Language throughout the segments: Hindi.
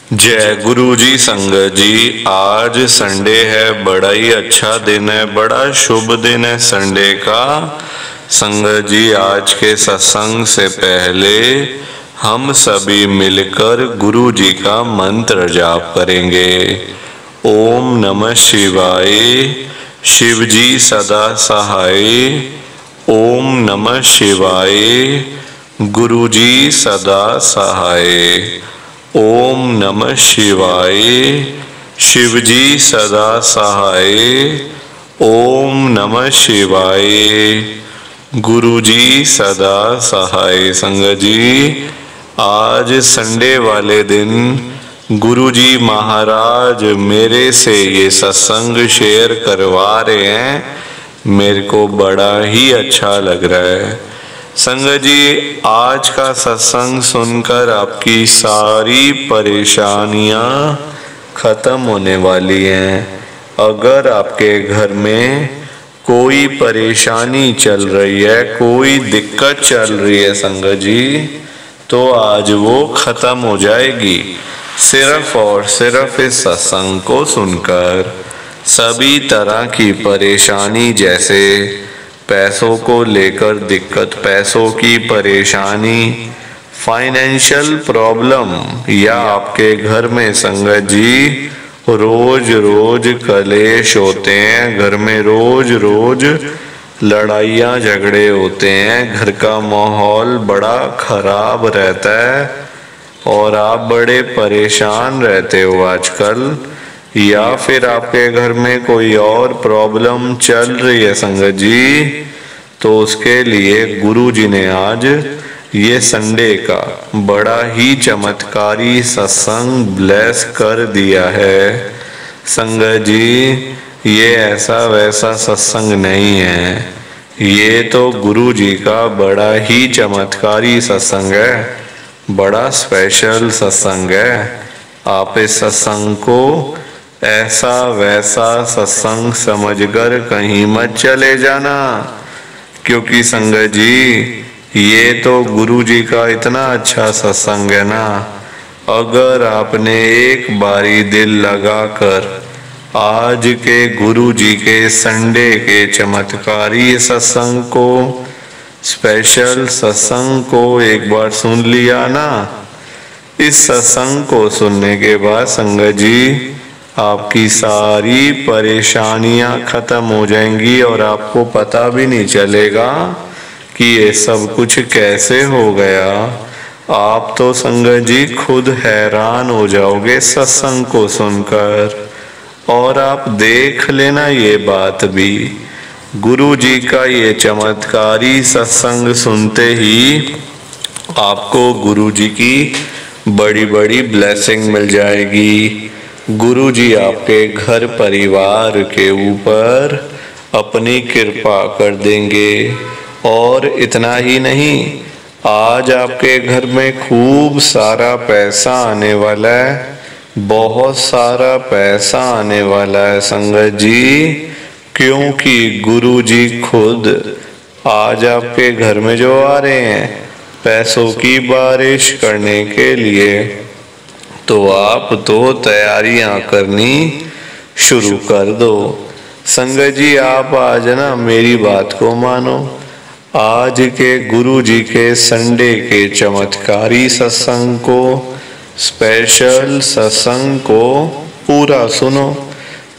जय गुरु जी। संगत जी, आज संडे है, बड़ा ही अच्छा दिन है, बड़ा शुभ दिन है संडे का। संगत जी, आज के सत्संग से पहले हम सभी मिलकर गुरु जी का मंत्र जाप करेंगे। ओम नमः शिवाय, शिव जी सदा सहाय। ओम नमः शिवाय, गुरु जी सदा सहाय। ओम नमः शिवाय, शिव जी सदा सहाय। ओम नमः शिवाय, गुरु जी सदा सहाय। संगत जी, आज संडे वाले दिन गुरु जी महाराज मेरे से ये सत्संग शेयर करवा रहे हैं। मेरे को बड़ा ही अच्छा लग रहा है। संगत जी, आज का सत्संग सुनकर आपकी सारी परेशानियां खत्म होने वाली हैं। अगर आपके घर में कोई परेशानी चल रही है, कोई दिक्कत चल रही है संगत जी, तो आज वो खत्म हो जाएगी सिर्फ और सिर्फ इस सत्संग को सुनकर। सभी तरह की परेशानी, जैसे पैसों को लेकर दिक्कत, पैसों की परेशानी, फाइनेंशियल प्रॉब्लम, या आपके घर में संगत जी रोज रोज कलेश होते हैं, घर में रोज रोज लड़ाइयाँ झगड़े होते हैं, घर का माहौल बड़ा खराब रहता है और आप बड़े परेशान रहते हो आजकल, या फिर आपके घर में कोई और प्रॉब्लम चल रही है संगत जी, तो उसके लिए गुरु जी ने आज ये संडे का बड़ा ही चमत्कारी सत्संग ब्लेस कर दिया है। संगत जी, ये ऐसा वैसा सत्संग नहीं है, ये तो गुरु जी का बड़ा ही चमत्कारी सत्संग है, बड़ा स्पेशल सत्संग है। आप इस सत्संग को ऐसा वैसा सत्संग समझकर कहीं मत चले जाना, क्योंकि संगत जी ये तो गुरु जी का इतना अच्छा सत्संग है ना। अगर आपने एक बारी दिल लगाकर आज के गुरु जी के संडे के चमत्कारी सत्संग को, स्पेशल सत्संग को एक बार सुन लिया ना, इस सत्संग को सुनने के बाद संगत जी आपकी सारी परेशानियां खत्म हो जाएंगी और आपको पता भी नहीं चलेगा कि ये सब कुछ कैसे हो गया। आप तो संगत जी खुद हैरान हो जाओगे सत्संग को सुनकर। और आप देख लेना ये बात भी, गुरु जी का ये चमत्कारी सत्संग सुनते ही आपको गुरु जी की बड़ी बड़ी ब्लेसिंग मिल जाएगी। गुरु जी आपके घर परिवार के ऊपर अपनी कृपा कर देंगे। और इतना ही नहीं, आज आपके घर में खूब सारा पैसा आने वाला है, बहुत सारा पैसा आने वाला है संगत जी, क्योंकि गुरु जी खुद आज आपके घर में जो आ रहे हैं पैसों की बारिश करने के लिए। तो आप तो तैयारियां करनी शुरू कर दो। संगत जी, आप आज ना मेरी बात को मानो, आज के गुरु जी के संडे के चमत्कारी सत्संग को, स्पेशल सत्संग को पूरा सुनो,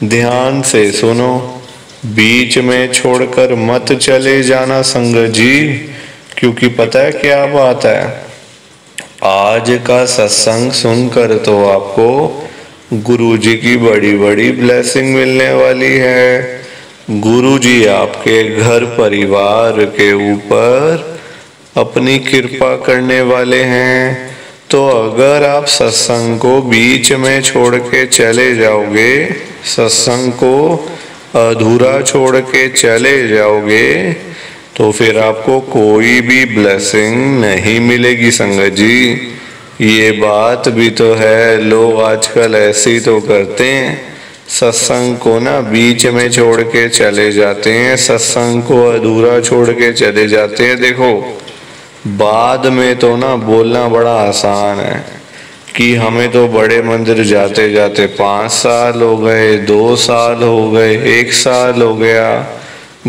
ध्यान से सुनो, बीच में छोड़कर मत चले जाना संगत जी, क्योंकि पता है क्या बात है, आज का सत्संग सुनकर तो आपको गुरु जी की बड़ी बड़ी ब्लेसिंग मिलने वाली है। गुरु जी आपके घर परिवार के ऊपर अपनी कृपा करने वाले हैं। तो अगर आप सत्संग को बीच में छोड़ के चले जाओगे, सत्संग को अधूरा छोड़ के चले जाओगे, तो फिर आपको कोई भी ब्लेसिंग नहीं मिलेगी संगत जी। ये बात भी तो है, लोग आजकल ऐसे ही तो करते हैं, सत्संग को ना बीच में छोड़ के चले जाते हैं, सत्संग को अधूरा छोड़ के चले जाते हैं। देखो, बाद में तो ना बोलना बड़ा आसान है कि हमें तो बड़े मंदिर जाते जाते 5 साल हो गए, 2 साल हो गए, 1 साल हो गया,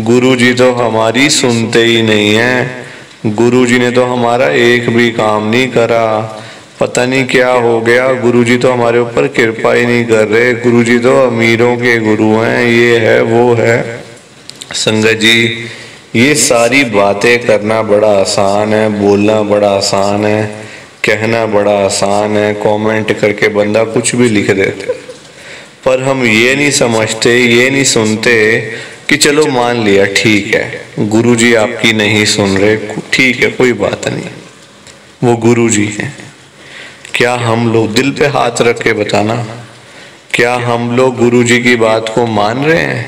गुरुजी तो हमारी सुनते ही नहीं है, गुरुजी ने तो हमारा एक भी काम नहीं करा, पता नहीं क्या हो गया, गुरुजी तो हमारे ऊपर कृपा ही नहीं कर रहे, गुरुजी तो अमीरों के गुरु हैं, ये है वो है। संगत जी, ये सारी बातें करना बड़ा आसान है, बोलना बड़ा आसान है, कहना बड़ा आसान है, कमेंट करके बंदा कुछ भी लिख देता, पर हम ये नहीं समझते, ये नहीं सुनते कि चलो मान लिया ठीक है गुरुजी आपकी नहीं सुन रहे, ठीक है कोई बात नहीं, वो गुरुजी हैं। क्या हम लोग दिल पे हाथ रख के बताना, क्या हम लोग गुरुजी की बात को मान रहे हैं?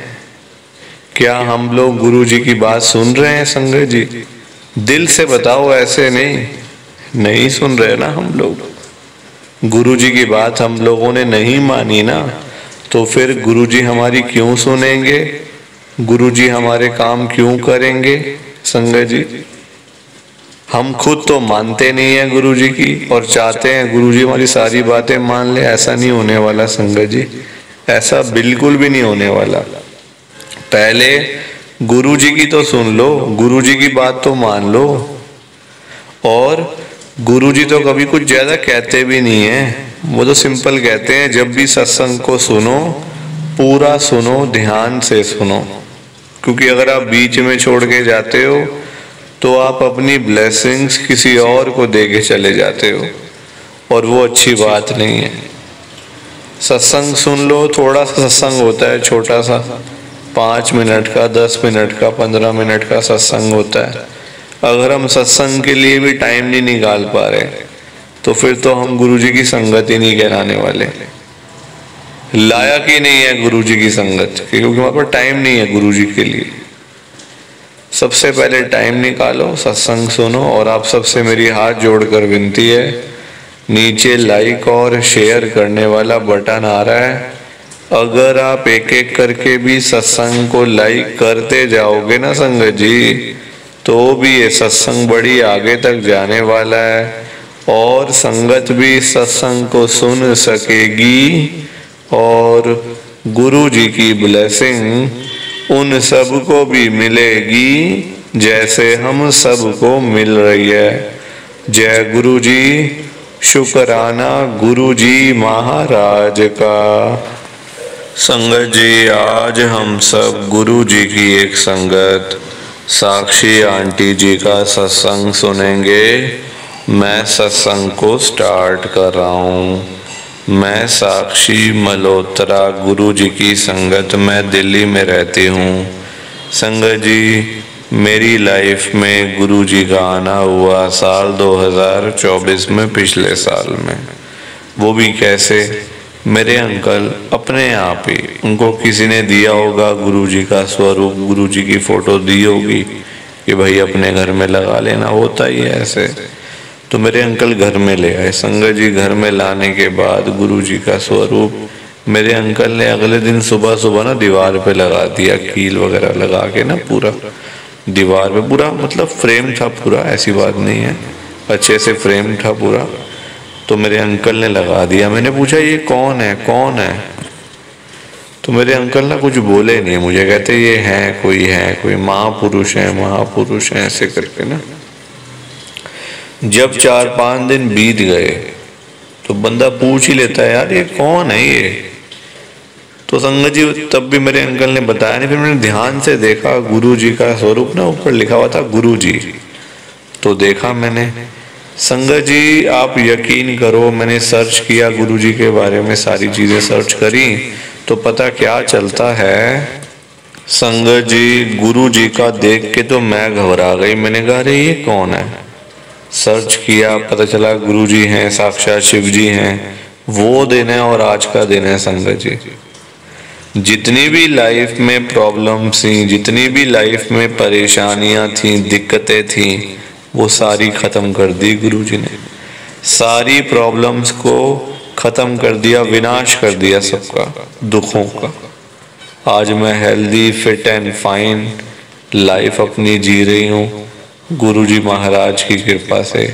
क्या हम लोग गुरुजी की बात सुन रहे हैं? संगत जी दिल से बताओ, ऐसे नहीं सुन रहे ना हम लोग। गुरुजी की बात हम लोगों ने नहीं मानी ना, तो फिर गुरुजी हमारी क्यों सुनेंगे, गुरुजी हमारे काम क्यों करेंगे? संगत जी हम खुद तो मानते नहीं है गुरुजी की और चाहते हैं गुरुजी हमारी सारी बातें मान ले, ऐसा नहीं होने वाला संगत जी, ऐसा बिल्कुल भी नहीं होने वाला। पहले गुरुजी की तो सुन लो, गुरुजी की बात तो मान लो, और गुरुजी तो कभी कुछ ज्यादा कहते भी नहीं है, वो तो सिंपल कहते हैं जब भी सत्संग को सुनो पूरा सुनो, ध्यान से सुनो, क्योंकि अगर आप बीच में छोड़ के जाते हो तो आप अपनी ब्लेसिंग्स किसी और को दे के चले जाते हो, और वो अच्छी बात नहीं है। सत्संग सुन लो, थोड़ा सा सत्संग होता है, छोटा सा 5 मिनट का, 10 मिनट का, 15 मिनट का सत्संग होता है। अगर हम सत्संग के लिए भी टाइम नहीं निकाल पा रहे तो फिर तो हम गुरुजी की संगत ही नहीं कहलाने वाले, लायक ही नहीं है गुरुजी की संगत, क्योंकि हमारे पास टाइम नहीं है गुरुजी के लिए। सबसे पहले टाइम निकालो, सत्संग सुनो, और आप सबसे मेरी हाथ जोड़कर विनती है, नीचे लाइक और शेयर करने वाला बटन आ रहा है, अगर आप एक एक करके भी सत्संग को लाइक करते जाओगे ना संगत जी, तो भी ये सत्संग बड़ी आगे तक जाने वाला है, और संगत भी सत्संग को सुन सकेगी, और गुरु जी की ब्लेसिंग उन सब को भी मिलेगी जैसे हम सबको मिल रही है। जय गुरु जी, शुक्राना गुरु जी महाराज का। संगत जी आज हम सब गुरु जी की एक संगत साक्षी आंटी जी का सत्संग सुनेंगे। मैं सत्संग को स्टार्ट कर रहा हूँ। मैं साक्षी मल्होत्रा गुरु जी की संगत में दिल्ली में रहती हूँ। संगत जी मेरी लाइफ में गुरु जी का आना हुआ साल 2024 में, पिछले साल में। वो भी कैसे, मेरे अंकल अपने आप ही, उनको किसी ने दिया होगा गुरु जी का स्वरूप, गुरु जी की फोटो दी होगी कि भाई अपने घर में लगा लेना, होता ही है ऐसे। तो मेरे अंकल घर में ले आए। संगत जी घर में लाने के बाद गुरु जी का स्वरूप मेरे अंकल ने अगले दिन सुबह सुबह ना दीवार पे लगा दिया, कील वगैरह लगा के ना पूरा दीवार पे, पूरा मतलब फ्रेम था पूरा, ऐसी बात नहीं है, अच्छे से फ्रेम था पूरा। तो मेरे अंकल ने लगा दिया। मैंने पूछा ये कौन है, कौन है? तो मेरे अंकल ना कुछ बोले नहीं, मुझे कहते ये है कोई महापुरुष है ऐसे करके ना। जब 4-5 दिन बीत गए तो बंदा पूछ ही लेता है यार ये कौन है ये। तो संगत जी तब भी मेरे अंकल ने बताया नहीं। फिर मैंने ध्यान से देखा, गुरु जी का स्वरूप ना ऊपर लिखा हुआ था गुरु जी। तो देखा मैंने। संगत जी आप यकीन करो, मैंने सर्च किया गुरु जी के बारे में, सारी चीजें सर्च करी तो पता क्या चलता है। संगत जी गुरु जी का देख के तो मैं घबरा गई। मैंने कहा अरे ये कौन है? सर्च किया, पता चला गुरु जी हैं, साक्षात शिव जी हैं। वो दिन है और आज का दिन है संगत जी। जितनी भी लाइफ में प्रॉब्लम्स थी, जितनी भी लाइफ में परेशानियां थी, दिक्कतें थी, वो सारी खत्म कर दी गुरु जी ने। सारी प्रॉब्लम्स को खत्म कर दिया, विनाश कर दिया सबका, दुखों का। आज मैं healthy, fit and fine life अपनी जी रही हूँ गुरु जी महाराज की कृपा से।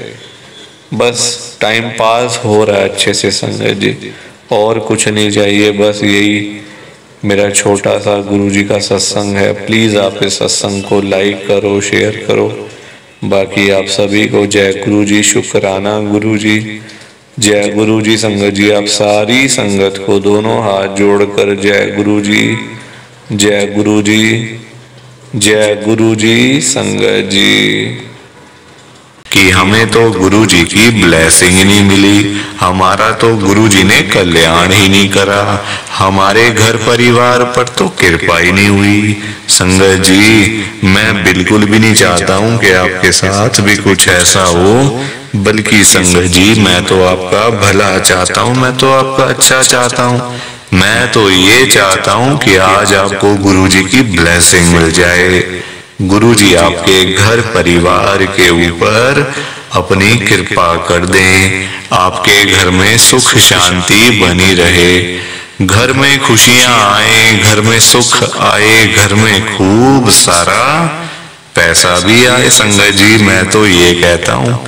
बस टाइम पास हो रहा है अच्छे से संगत जी, और कुछ नहीं चाहिए। बस यही मेरा छोटा सा गुरुजी का सत्संग है। प्लीज़ आप इस सत्संग को लाइक करो, शेयर करो। बाकी आप सभी को जय गुरुजी, शुक्राना गुरुजी, जय गुरुजी। संगत जी आप सारी संगत को दोनों हाथ जोड़कर जय गुरुजी, जय गुरुजी, जय गुरुजी। संगत जी कि हमें तो गुरुजी की ब्लेसिंग ही नहीं मिली, हमारा तो गुरुजी ने कल्याण ही नहीं करा, हमारे घर परिवार पर तो कृपा ही नहीं हुई। संगत जी मैं बिल्कुल भी नहीं चाहता हूँ कि आपके साथ भी कुछ ऐसा हो, बल्कि संगत जी मैं तो आपका भला चाहता हूँ, मैं तो आपका अच्छा चाहता हूँ। मैं तो ये चाहता हूँ कि आज आपको गुरुजी की ब्लेसिंग मिल जाए, गुरुजी आपके घर परिवार के ऊपर अपनी कृपा कर दें, आपके घर में सुख शांति बनी रहे, घर में खुशियां आए, घर में सुख आए, घर में खूब सारा पैसा भी आए। संगत जी मैं तो ये कहता हूँ,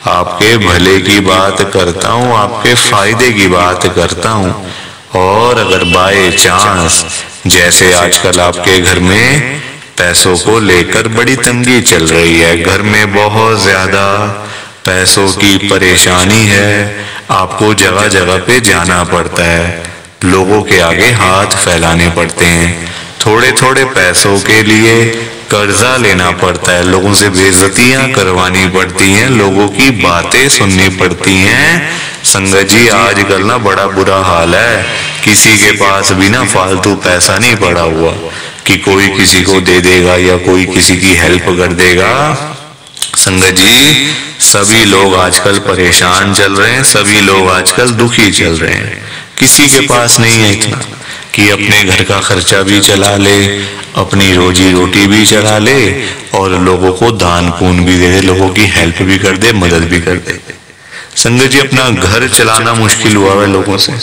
आपके भले की बात करता हूँ, आपके फायदे की बात करता हूँ। और अगर बाय चांस जैसे आजकल आपके घर में पैसों को लेकर बड़ी तंगी चल रही है, घर में बहुत ज्यादा पैसों की परेशानी है, आपको जगह जगह पे जाना पड़ता है, लोगों के आगे हाथ फैलाने पड़ते हैं, थोड़े थोड़े पैसों के लिए कर्जा लेना पड़ता है, लोगों से बेइज्जतियां करवानी पड़ती हैं, लोगों की बातें सुननी पड़ती हैं। संगत जी आजकल ना बड़ा बुरा हाल है, किसी के पास भी ना फालतू पैसा नहीं पड़ा हुआ कि कोई किसी को दे देगा या कोई किसी की हेल्प कर देगा। संगत जी सभी लोग आजकल परेशान चल रहे हैं, सभी लोग आजकल दुखी चल रहे हैं, किसी के पास नहीं है इतना कि अपने घर का खर्चा भी चला ले, अपनी रोजी रोटी भी चला ले और लोगों को दान पुण्य भी दे दे, लोगों की हेल्प भी कर दे, मदद भी कर दे। संगत जी अपना घर चलाना मुश्किल हुआ है लोगों से,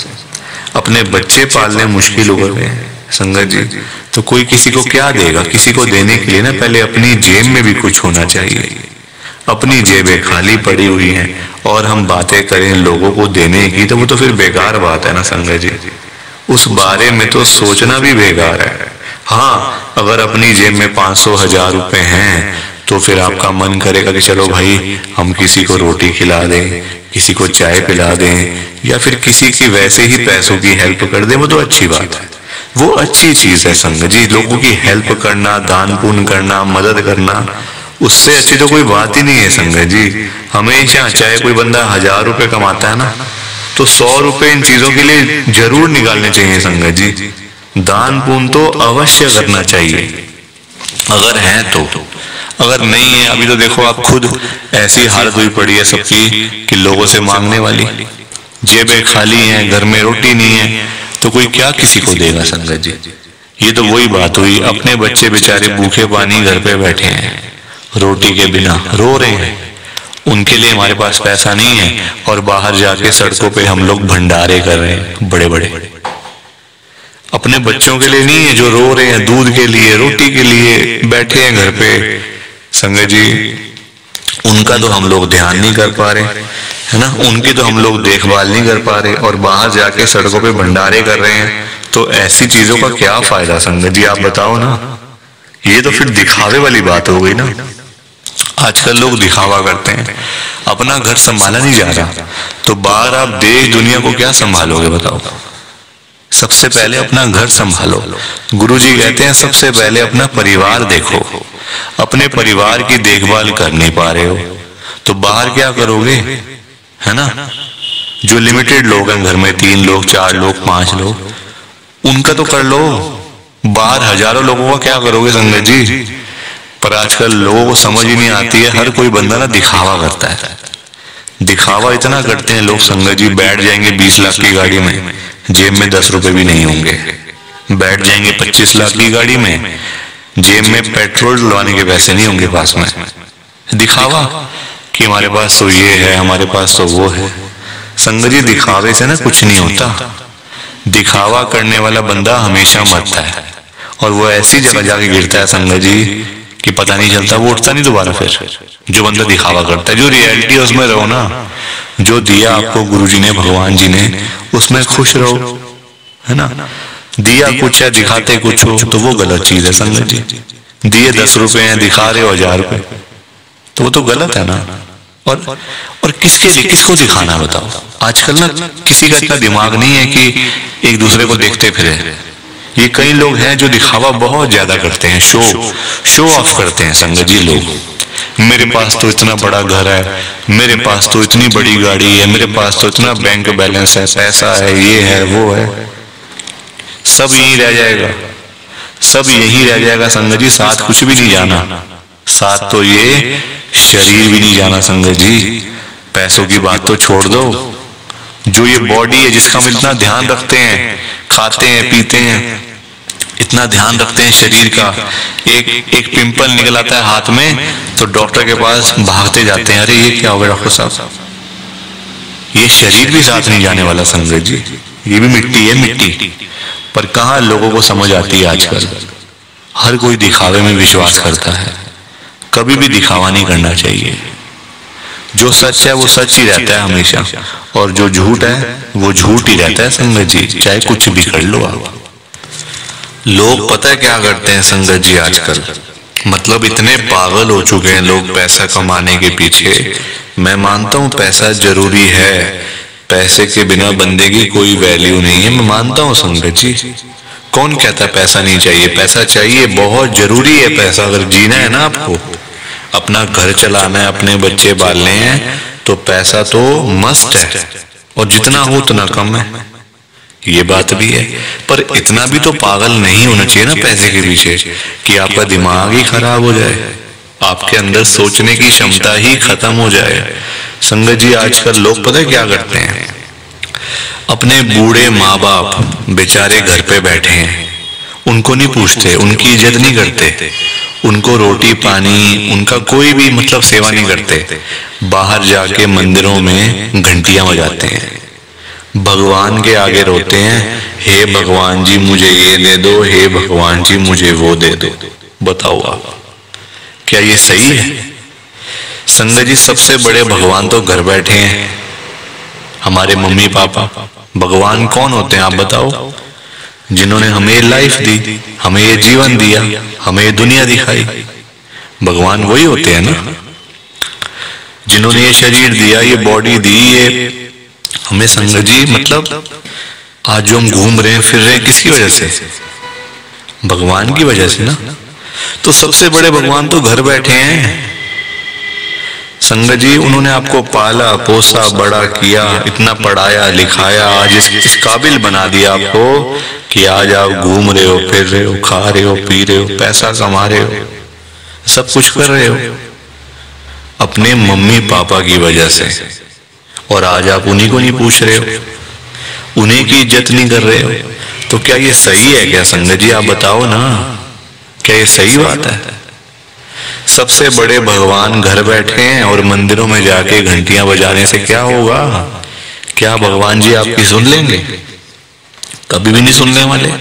अपने बच्चे पालने मुश्किल हो गए हैं। संगत जी तो कोई किसी को क्या देगा, किसी को देने के लिए ना पहले अपनी जेब में भी कुछ होना चाहिए। अपनी जेबें खाली पड़ी हुई हैं और हम बातें करें लोगों को देने की, तो वो तो फिर बेकार बात है ना संगत जी, उस बारे में तो सोचना भी बेकार है। हाँ अगर अपनी जेब में 500-1000 रुपए हैं तो फिर आपका मन करेगा कि चलो भाई हम किसी को रोटी खिला दें, किसी को चाय पिला दें या फिर किसी की वैसे ही पैसों की हेल्प कर दें, वो तो अच्छी बात है, वो अच्छी चीज है। संगत जी लोगों की हेल्प करना, दान पुण्य करना, मदद करना, उससे अच्छी तो कोई बात ही नहीं है। संगत जी हमेशा चाहे कोई बंदा 1000 रुपए कमाता है ना तो 100 रुपए इन चीजों के लिए जरूर निकालने चाहिए। संगत जी दान पुण्य तो अवश्य करना चाहिए अगर है तो, अगर नहीं है अभी तो देखो आप खुद ऐसी हालत हुई पड़ी है सबकी कि लोगों से मांगने वाली, जेबें खाली हैं, घर में रोटी नहीं है, तो कोई क्या किसी को देगा। संगत जी ये तो वही बात हुई, अपने बच्चे बेचारे भूखे पानी घर पे बैठे हैं, रोटी के बिना रो रहे हैं, उनके लिए हमारे पास पैसा नहीं है और बाहर जाके सड़कों पे हम लोग भंडारे कर रहे हैं बड़े बड़े, अपने बच्चों के लिए नहीं है जो रो रहे हैं, दूध के लिए, रोटी के लिए बैठे हैं घर पे। संगत जी उनका तो हम लोग ध्यान नहीं कर पा रहे है ना, उनकी तो हम लोग देखभाल नहीं कर पा रहे और बाहर जाके सड़कों पे भंडारे कर रहे हैं, तो ऐसी चीजों का क्या फायदा। संगत जी आप बताओ ना, ये तो फिर दिखावे वाली बात हो गई ना। आजकल लोग दिखावा करते हैं, अपना घर संभाला नहीं जा रहा तो बाहर आप देश दुनिया को क्या संभालोगे बताओ। सबसे पहले अपना घर संभालो, गुरुजी कहते हैं सबसे पहले अपना परिवार देखो, अपने परिवार की देखभाल कर नहीं पा रहे हो तो बाहर क्या करोगे, है ना। जो लिमिटेड लोग हैं घर में, 3 लोग 4 लोग 5 लोग, उनका तो कर लो, बाहर हजारों लोगों का क्या करोगे। संगत जी पर आजकल लोगों को समझ ही नहीं आती है, हर कोई बंदा ना दिखावा करता है, दिखावा इतना करते हैं लोग। संगत जी बैठ जाएंगे 20 लाख की गाड़ी में, जेब में 10 रुपए भी नहीं होंगे, बैठ जाएंगे 25 लाख की गाड़ी में, जेब में पेट्रोल डलवाने के पैसे नहीं होंगे पास में, दिखावा कि हमारे पास तो ये है, हमारे पास तो वो है। संगत जी दिखावे से ना कुछ नहीं होता, दिखावा करने वाला बंदा हमेशा मरता है और वो ऐसी जगह जाके गिरता है संगत जी कि पता नहीं चलता, वो उठता नहीं दोबारा। फिर जो बंदा दिखावा करता है, जो रियलिटी है उसमें रहो ना। जो दिया आपको गुरुजी ने, भगवान जी ने, उसमें खुश रहो, है ना। दिया कुछ है, दिखाते कुछ हो, तो वो गलत चीज है संगत जी। दिए 10 रुपए हैं, दिखा रहे हो 1000 रुपए, तो वो तो गलत है ना। और किसके लिए, किसको दिखाना बताओ। आजकल ना किसी का इतना दिमाग नहीं है कि एक दूसरे को देखते फिरे। ये कई लोग हैं जो दिखावा बहुत ज्यादा करते हैं, शो ऑफ करते हैं संगत जी लोग। मेरे पास तो इतना बड़ा घर है, मेरे पास तो इतनी बड़ी गाड़ी है, मेरे पास तो इतना बैंक बैलेंस है, पैसा है, ये है वो है। सब यही रह जाएगा, सब यही रह जाएगा संगत जी। साथ कुछ भी नहीं जाना, साथ तो ये शरीर भी नहीं जाना संगत जी। पैसों की बात तो छोड़ दो, जो ये बॉडी है जिसका हम इतना ध्यान रखते हैं, खाते हैं पीते हैं, इतना ध्यान रखते हैं शरीर का, एक पिंपल निकल आता है हाथ में तो डॉक्टर के पास भागते जाते हैं, अरे ये क्या हो गया डॉक्टर साहब। ये शरीर भी साथ नहीं जाने वाला संगत जी, ये भी मिट्टी है, मिट्टी। पर कहाँ लोगों को समझ आती है आजकल। हर कोई दिखावे में विश्वास करता है, कभी भी दिखावा नहीं करना चाहिए। जो सच है वो सच ही रहता है हमेशा, और जो झूठ है वो झूठ ही रहता है संगत जी, चाहे कुछ भी कर लो आप। लोग पता है क्या करते हैं संगत जी आजकल, मतलब इतने पागल हो चुके हैं लोग पैसा कमाने के पीछे। मैं मानता हूँ पैसा जरूरी है, पैसे के बिना बंदे की कोई वैल्यू नहीं है, मैं मानता हूँ संगत जी। कौन कहता है पैसा नहीं चाहिए? पैसा चाहिए, बहुत जरूरी है पैसा। अगर जीना है ना आपको, अपना घर चलाना है, अपने बच्चे पालने हैं, तो पैसा तो मस्ट है, और जितना हो उतना कम है, ये बात भी है। पर इतना भी तो पागल नहीं होना चाहिए ना पैसे के पीछे कि आपका दिमाग ही खराब हो जाए, आपके अंदर सोचने की क्षमता ही खत्म हो जाए। संगत जी आजकल लोग पता है क्या करते हैं, अपने बूढ़े माँ बाप बेचारे घर पे बैठे हैं, उनको नहीं पूछते, उनकी इज्जत नहीं करते, उनको रोटी पानी, उनका कोई भी मतलब सेवा नहीं करते। बाहर जाके मंदिरों में घंटियां बजाते हैं, भगवान के आगे रोते हैं, हे भगवान जी मुझे ये दे दो, हे भगवान जी मुझे वो दे दो। बताओ आप, क्या ये सही है? संगत जी सबसे बड़े भगवान तो घर बैठे हैं, हमारे मम्मी पापा। भगवान कौन होते हैं आप बताओ? जिन्होंने हमें लाइफ दी, हमें ये जीवन दिया, हमें ये दुनिया दिखाई, भगवान वही होते हैं ना। जिन्होंने ये शरीर दिया, ये बॉडी दी, ये हमें संगत जी मतलब आज जो हम घूम रहे हैं फिर रहे हैं, किसकी वजह से? भगवान की वजह से ना। तो सबसे बड़े भगवान तो घर बैठे हैं संगत जी। उन्होंने आपको पाला पोसा बड़ा किया, इतना पढ़ाया लिखाया, आज इस काबिल बना दिया आपको कि आज आप घूम रहे हो, फिर रहे हो, खा रहे हो, पी रहे हो, पैसा कमा रहे हो, सब कुछ कर रहे हो अपने मम्मी पापा की वजह से। और आज आप उन्हीं को नहीं पूछ रहे हो, उन्हीं की इज्जत नहीं कर रहे हो, तो क्या ये सही है क्या संगत जी? आप बताओ ना, क्या ये सही बात है? सबसे बड़े भगवान घर बैठे हैं और मंदिरों में जाके घंटियां बजाने से क्या होगा? क्या भगवान जी आपकी सुन लेंगे? कभी भी नहीं सुनने वाले।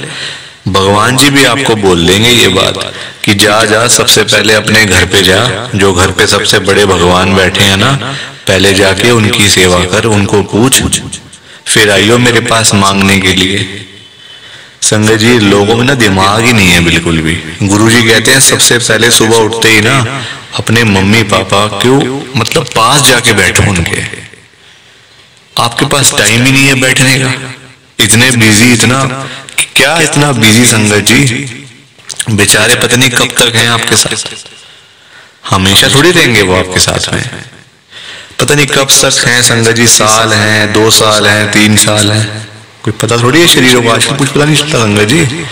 भगवान जी भी आपको बोल देंगे ये बात कि जा जा सबसे पहले अपने घर पे जा, जो घर पे सबसे बड़े भगवान बैठे हैं ना, पहले जाके उनकी सेवा कर, उनको पूछ, फिर आइयो मेरे पास मांगने के लिए। संगत जी लोगों में ना दिमाग ही नहीं है बिल्कुल भी। गुरुजी कहते हैं सबसे पहले सुबह उठते ही ना अपने मम्मी पापा क्यों मतलब पास जाके बैठो उनके। आपके पास टाइम ही नहीं है बैठने का, इतने बिजी, इतना क्या इतना बिजी संगत जी। बेचारे पता नहीं कब तक हैं आपके साथ, हमेशा थोड़ी रहेंगे वो आपके साथ में, पता नहीं कब तक हैं संगत जी। साल हैं, 2 साल हैं, 3 साल हैं, कोई पता थोड़ी है शरीरों को। आजकल कुछ पता नहीं चलता संगत जी।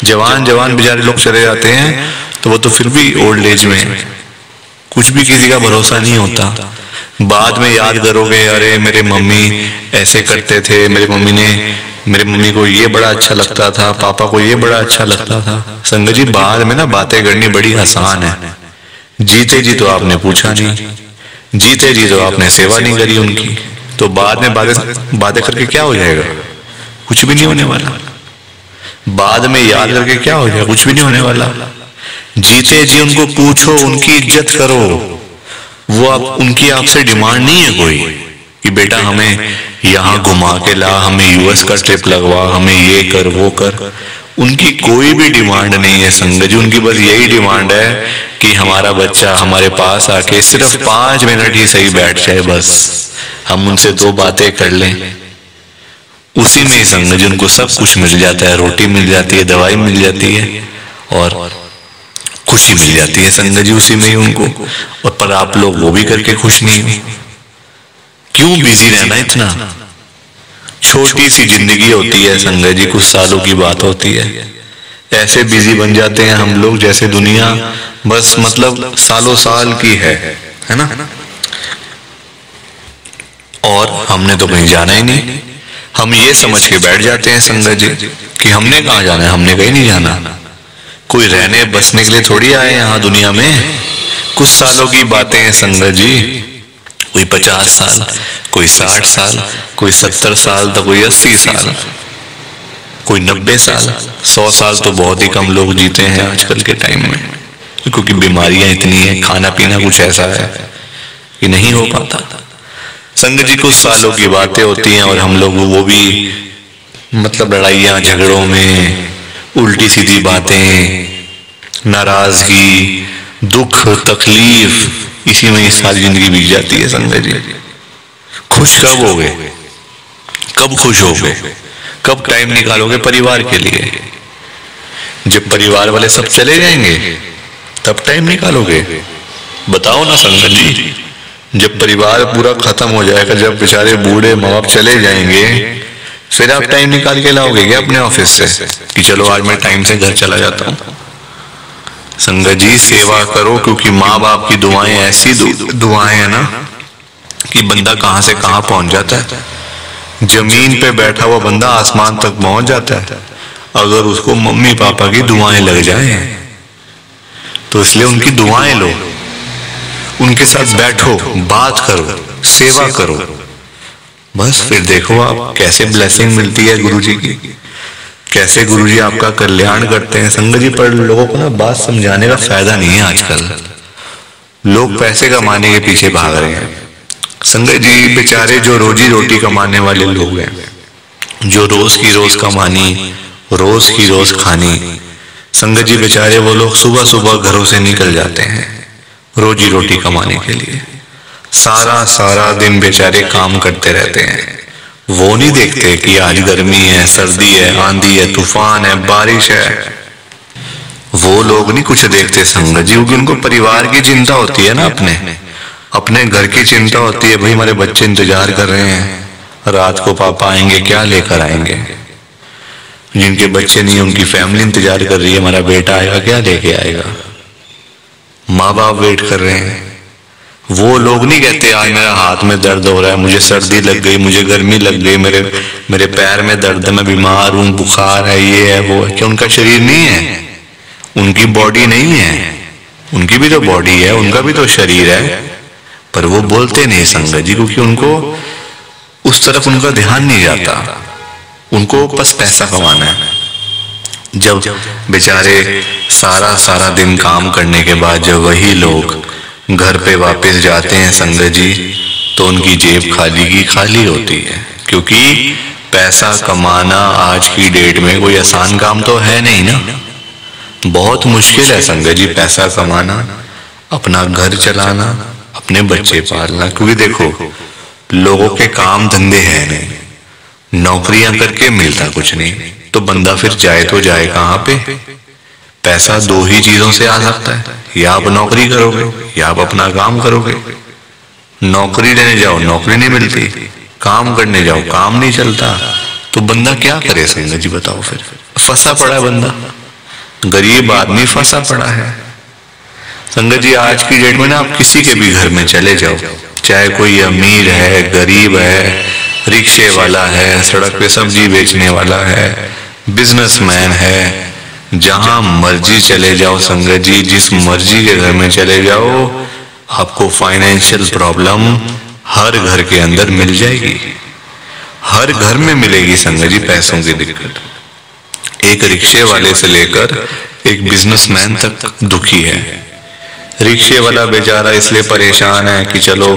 जवान जवान बेचारे लोग चले जाते हैं तो वो तो फिर भी ओल्ड एज में, कुछ भी किसी का भरोसा नहीं होता। बाद में याद करोगे, अरे मेरे मम्मी ऐसे करते थे, मेरी मम्मी को ये बड़ा अच्छा लगता था, पापा को ये बड़ा अच्छा लगता था। संगत जी बाद में ना बातें करनी बड़ी आसान है, जीते जी तो आपने पूछा नहीं, जीते जी तो आपने सेवा नहीं करी उनकी, तो बाद में बातें करके क्या हो जाएगा? कुछ भी नहीं होने वाला। बाद में याद करके क्या हो जाएगा? कुछ भी नहीं होने वाला। जीते जी उनको पूछो, उनकी इज्जत करो। वो आप उनकी आपसे डिमांड नहीं है कोई कि बेटा हमें यहाँ घुमा के ला, हमें यूएस का ट्रिप लगवा, हमें ये कर वो कर। उनकी कोई भी डिमांड नहीं है संगत जी। उनकी बस यही डिमांड है कि हमारा बच्चा हमारे पास आके सिर्फ 5 मिनट ही सही बैठ जाए, बस हम उनसे 2 बातें कर लें। उसी में ही संगत जी उनको सब कुछ मिल जाता है। रोटी मिल जाती है, दवाई मिल जाती है और खुशी मिल जाती है संगत जी उसी में ही उनको। और पर आप लोग वो भी करके खुश नहीं हो। क्यों बिजी रहना इतना? छोटी सी जिंदगी होती है संगत जी, कुछ सालों की बात होती है। ऐसे बिजी बन जाते हैं हम लोग जैसे दुनिया बस मतलब सालों साल की है ना। और हमने तो कहीं जाना ही नहीं। हम ये समझ के बैठ जाते हैं संगत जी कि हमने कहाँ जाना है, हमने कहीं नहीं जाना। कोई रहने बसने के लिए थोड़ी आए यहाँ दुनिया में। कुछ सालों की बातें हैं संगत जी। कोई 50 साल, कोई 60 साल, कोई 70 साल, तो कोई 80 साल, कोई 90 साल। 100 साल तो बहुत ही कम लोग जीते हैं आजकल के टाइम में, क्योंकि बीमारियां इतनी है, खाना पीना कुछ ऐसा है कि नहीं हो पाता। संगत जी कुछ सालों की बातें होती हैं और हम लोग वो भी मतलब लड़ाइयां झगड़ों में, उल्टी सीधी बातें, नाराजगी, दुख, तकलीफ, इसी में सारी जिंदगी बीत जाती है संगत जी। खुश कब होगे? कब खुश होगे? कब टाइम निकालोगे परिवार के लिए? जब परिवार वाले सब चले जाएंगे तब टाइम निकालोगे? बताओ ना संगत जी। जब परिवार पूरा खत्म हो जाएगा, जब बेचारे बूढ़े माँ बाप चले जाएंगे, फिर आप टाइम निकाल के लाओगे क्या अपने ऑफिस से कि चलो आज मैं टाइम से घर चला जाता हूँ? संगत जी सेवा करो, क्योंकि माँ बाप की दुआएं ऐसी दुआएं है ना कि बंदा कहाँ से कहाँ पहुंच जाता है। जमीन पे बैठा हुआ बंदा आसमान तक पहुंच जाता है अगर उसको मम्मी पापा की दुआएं लग जाए। तो इसलिए उनकी दुआएं लो, उनके साथ बैठो, बात करो, सेवा करो, बस फिर देखो आप कैसे ब्लेसिंग मिलती है गुरुजी की, कैसे गुरुजी आपका कल्याण करते हैं। संगत जी पर लोगों को ना बात समझाने का फायदा नहीं है आजकल। लोग पैसे कमाने के पीछे भाग रहे हैं। संगत जी बेचारे जो रोजी रोटी कमाने वाले लोग हैं, जो रोज की रोज कमानी, रोज की रोज खानी, संगत जी बेचारे वो लोग सुबह सुबह घरों से निकल जाते हैं रोजी रोटी कमाने के लिए। सारा सारा दिन बेचारे काम करते रहते हैं। वो नहीं देखते कि आज गर्मी है, सर्दी है, आंधी है, तूफान है, बारिश है। वो लोग नहीं कुछ देखते संगत जी, क्योंकि उनको परिवार की चिंता होती है ना, अपने घर की चिंता होती है। भाई हमारे बच्चे इंतजार कर रहे हैं, रात को पापा आएंगे, क्या लेकर आएंगे। जिनके बच्चे नहीं, उनकी फैमिली इंतजार कर रही है, हमारा बेटा आएगा, क्या लेके आएगा। माँ बाप वेट कर रहे हैं। वो लोग नहीं कहते आज मेरा हाथ में दर्द हो रहा है, मुझे सर्दी लग गई, मुझे गर्मी लग गई, मेरे पैर में दर्द है, मैं बीमार हूँ, बुखार है, ये है वो है। क्या उनका शरीर नहीं है? उनकी बॉडी नहीं है? उनकी भी तो बॉडी है, उनका भी तो शरीर है, पर वो बोलते नहीं संगत जी, क्योंकि उनको उस तरफ उनका ध्यान नहीं जाता। उनको बस पैसा कमाना है। जब बेचारे सारा सारा दिन काम करने के बाद जब वही लोग घर पे वापस जाते हैं संगत जी, तो उनकी जेब खाली की खाली होती है। क्योंकि पैसा कमाना आज की डेट में कोई आसान काम तो है नहीं ना, बहुत मुश्किल है संगत जी पैसा कमाना, अपना घर चलाना, अपने बच्चे पालना। क्योंकि देखो लोगों के काम धंधे हैं नहीं, नौकरियां करके मिलता कुछ नहीं, तो बंदा फिर जाए तो जाए कहाँ पे। पैसा 2 ही चीजों से आ सकता है, या आप नौकरी करोगे या आप अपना काम करोगे। नौकरी लेने जाओ नौकरी नहीं मिलती, काम करने जाओ काम नहीं चलता, तो बंदा क्या करे संगत जी बताओ। फिर फंसा पड़ा है बंदा, गरीब आदमी फंसा पड़ा है संगत जी। आज की डेट में ना आप किसी के भी घर में चले जाओ, चाहे कोई अमीर है, गरीब है, रिक्शे वाला है, सड़क पे सब्जी बेचने वाला है, बिजनेसमैन है, जहां मर्जी चले जाओ संगत जी, जिस मर्जी के घर में चले जाओ, आपको फाइनेंशियल प्रॉब्लम हर घर के अंदर मिल जाएगी। हर घर में मिलेगी संगत जी पैसों की दिक्कत। एक रिक्शे वाले से लेकर एक बिजनेसमैन तक दुखी है। रिक्शे वाला बेचारा इसलिए परेशान है कि चलो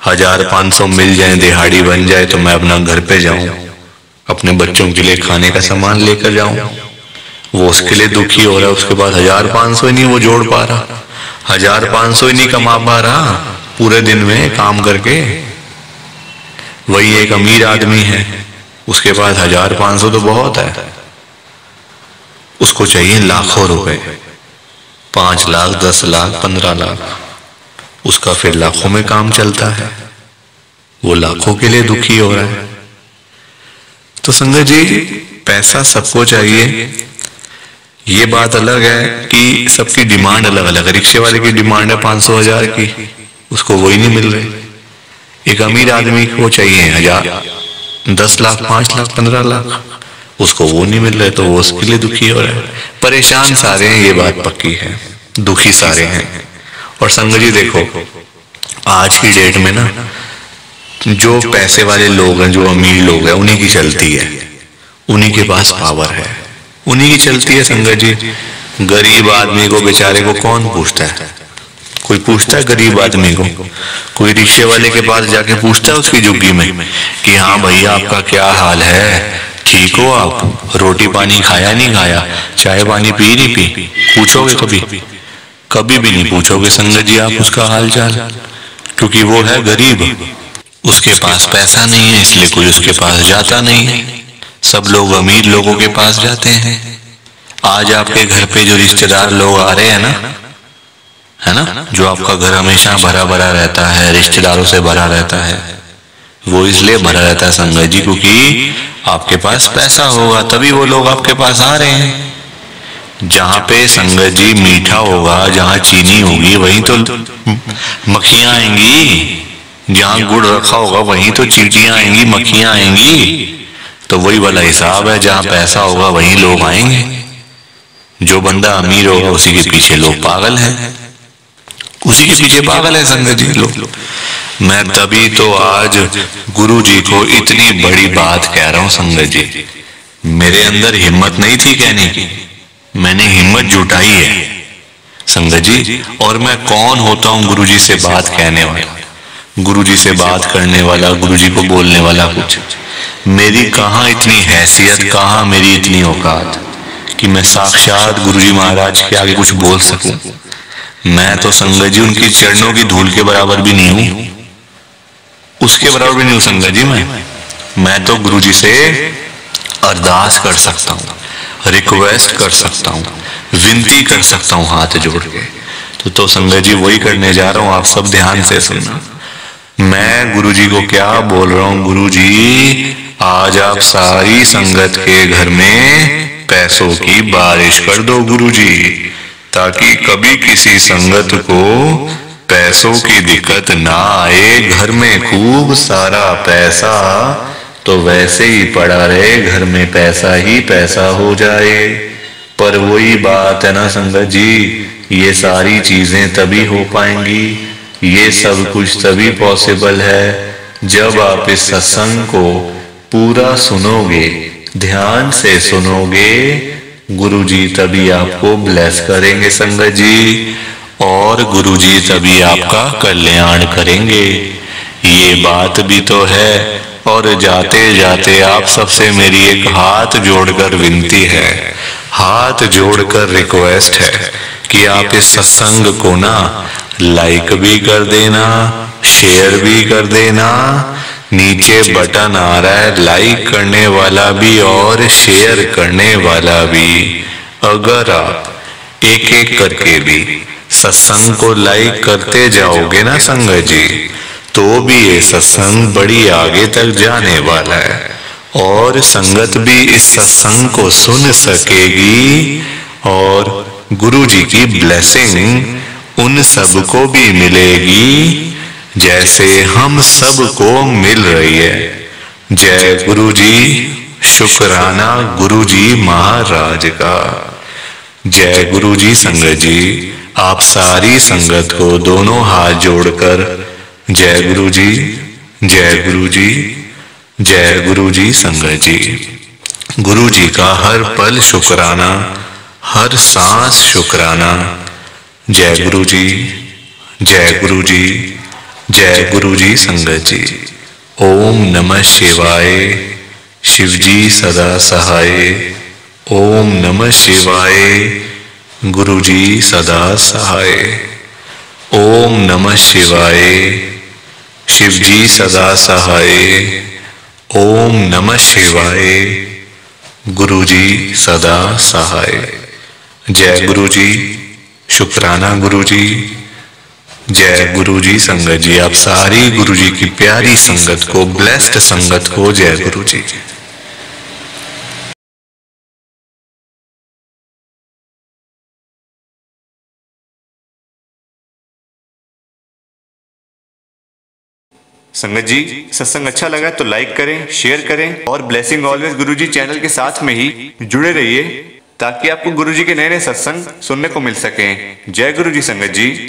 1500 मिल जाए, दिहाड़ी बन जाए तो मैं अपना घर पे जाऊं, अपने बच्चों के लिए खाने का सामान लेकर जाऊं। वो उसके लिए दुखी हो रहा है। उसके बाद 1500 ही नहीं वो जोड़ पा रहा, 1500 ही नहीं कमा पा रहा पूरे दिन में काम करके। वही एक अमीर आदमी है, उसके पास 1500 तो बहुत है, उसको चाहिए लाखों रुपए, 5 लाख, 10 लाख, 15 लाख। उसका फिर लाखों में काम चलता है, वो लाखों के लिए दुखी हो रहा है। तो संगत जी, पैसा सबको चाहिए, ये बात अलग है कि सबकी डिमांड अलग अलग है। रिक्शे वाले की डिमांड है 500,000 की, उसको वही नहीं मिल रही। एक अमीर आदमी को चाहिए 1000, 10 लाख, 5 लाख, 15 लाख, उसको वो नहीं मिल रहे, तो वो उसके लिए दुखी हो रहा है। परेशान सारे हैं, ये बात पक्की है, दुखी सारे हैं। और संगत जी देखो, आज की डेट में ना जो पैसे वाले लोग हैं, जो अमीर लोग हैं, उन्हीं की चलती है, उन्हीं के पास पावर है, उन्हीं की चलती है। संगत जी, गरीब आदमी को बेचारे को कौन पूछता है? कोई पूछता है गरीब आदमी को? कोई रिक्शे वाले के पास जाके पूछता है उसकी झुग्गी में कि हाँ भैया आपका क्या हाल है, ठीक हो आप, रोटी पानी खाया नहीं खाया, चाय पानी पी नहीं पी? पूछोगे कभी? कभी भी नहीं पूछोगे संगत जी आप उसका हाल चाल, क्योंकि वो है गरीब, उसके पास पैसा नहीं है, इसलिए कोई उसके पास जाता नहीं है। सब लोग अमीर लोगों के पास जाते हैं। आज आपके घर पे जो रिश्तेदार लोग आ रहे हैं ना, है ना, जो आपका घर हमेशा भरा भरा रहता है, रिश्तेदारों से भरा रहता है, वो इसलिए भरा रहता है संगत जी क्योंकि आपके पास पैसा होगा, तभी वो लोग आपके पास आ रहे हैं। जहां पे संगत जी मीठा होगा, जहां चीनी होगी, वहीं तो मक्खियां आएंगी। जहां गुड़ रखा होगा वहीं तो चींटियां आएंगी, मक्खियां आएंगी। तो वही वाला हिसाब है, जहां पैसा होगा वहीं लोग आएंगे। जो बंदा अमीर होगा उसी के पीछे लोग पागल हैं, उसी के पीछे पागल है संगत जी लोग। मैं तभी तो आज गुरु जी को इतनी बड़ी बात कह रहा हूं संगत जी। मेरे अंदर हिम्मत नहीं थी कहने की, मैंने हिम्मत जुटाई है संगत जी। और मैं कौन होता हूं गुरु जी से बात कहने वाला, गुरु जी से बात करने वाला, गुरु जी को बोलने वाला? कुछ मेरी कहाँ इतनी हैसियत, कहाँ मेरी इतनी औकात कि मैं साक्षात गुरु जी महाराज के आगे कुछ बोल सकूं। मैं तो संगत जी उनकी चरणों की धूल के बराबर भी नहीं हूं, उसके बराबर भी नहीं हूं संगत जी। मैं तो गुरु जी से अरदास कर सकता हूं, रिक्वेस्ट कर सकता हूं, विनती कर सकता हूं हाथ जोड़ के। तो संगत जी वही करने जा रहा हूं, आप सब ध्यान से सुनना। मैं गुरु जी को क्या बोल रहा हूं? गुरु जी आज आप सारी संगत के घर में पैसों की बारिश कर दो गुरु जी, ताकि कभी किसी संगत को पैसों की दिक्कत ना आए। घर में खूब सारा पैसा तो वैसे ही पड़ा रहे, घर में पैसा ही पैसा हो जाए। पर वही बात है ना संगत जी, ये सारी चीजें तभी हो पाएंगी, ये सब कुछ तभी पॉसिबल है जब आप इस सत्संग को पूरा सुनोगे, ध्यान से सुनोगे। गुरुजी तभी आपको ब्लेस करेंगे संगत जी, और गुरुजी तभी आपका कल्याण करेंगे। ये बात भी तो है। और जाते जाते आप सबसे मेरी एक हाथ जोड़कर विनती है, हाथ जोड़कर रिक्वेस्ट है कि आप इस सत्संग को ना लाइक भी कर देना, शेयर भी कर देना। नीचे बटन आ रहा है लाइक करने वाला भी और शेयर करने वाला भी। अगर आप एक एक करके भी सत्संग को लाइक करते जाओगे ना संगत जी, तो भी ये सत्संग बड़ी आगे तक जाने वाला है और संगत भी इस सत्संग को सुन सकेगी और गुरु जी की ब्लेसिंग उन सबको भी मिलेगी जैसे हम सबको मिल रही है। जय गुरु जी, शुक्राना गुरु जी महाराज का। जय गुरु जी संगत जी, आप सारी संगत को दोनों हाथ जोड़कर जय गुरु जी, जय गुरु जी, जय गुरु जी संगत जी। गुरु जी का हर पल शुक्राना, हर सांस शुक्राना। जय गुरु जी, जय गुरु जी, जय गुरु जी संगत जी। ओम नमः शिवाय। शिव जी सदा सहाय। ओम नमः शिवाय। गुरु जी सदा सहाय। ओम नमः शिवाय। शिव जी सदा सहाय। ओम नमः शिवाय। गुरु जी सदा सहाय। जय गुरु जी, शुक्राना गुरु जी। जय गुरु जी संगत जी। आप सारी गुरु जी की प्यारी संगत को, ब्लेस्ड संगत को जय गुरु जी। संगत जी, सत्संग अच्छा लगा तो लाइक करें, शेयर करें और ब्लेसिंग ऑलवेज गुरुजी चैनल के साथ में ही जुड़े रहिए ताकि आपको गुरुजी के नए नए सत्संग सुनने को मिल सकें। जय गुरु जी संगत जी।